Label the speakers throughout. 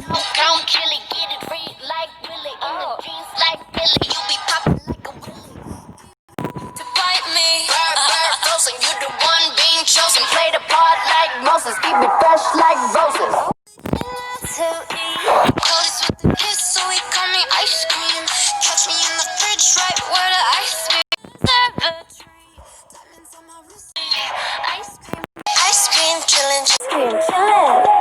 Speaker 1: Count chili, get it free like Willie. In the jeans like Billy, you be popping like a Willie. To bite me, bird, frozen. You the one being chosen. Play the part like Moses, keep it fresh like roses. To eat, coldest with the kiss, so he call me ice cream. Catch me in the fridge, right where the ice be. Serve the tree, diamonds on my wrist. Ice cream, chillin',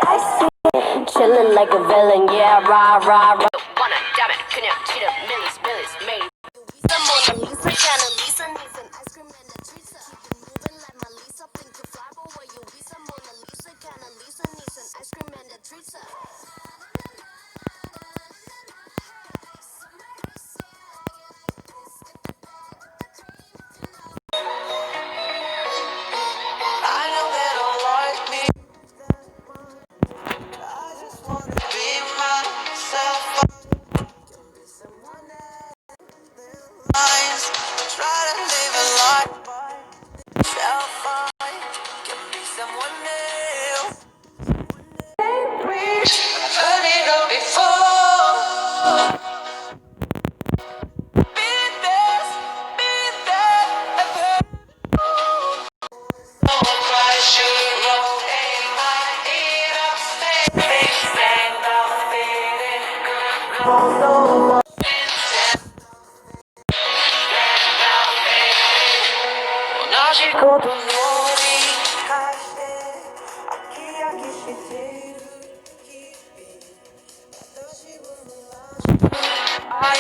Speaker 1: ice cream, chillin' like a villain, yeah, rah, rah, rah. Wanna damn it, 그냥 치는 millies, made. Some Mona Lisa, China Lisa, needs an ice cream and a treat. Keep it moving like my Lisa, think you fly, but where you be? Some Mona Lisa, China Lisa, needs an ice cream and a treat. I know they don't like me. I just wanna be myself. Try to live a life by myself. I can be someone else. I've heard it all before. Be this, I've heard it all. So I should rotate my head upstairs. Stand up, faded, go. 아직도 놀이할 때 아끼하기 싫지 I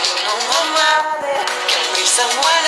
Speaker 1: don't know what my can be someone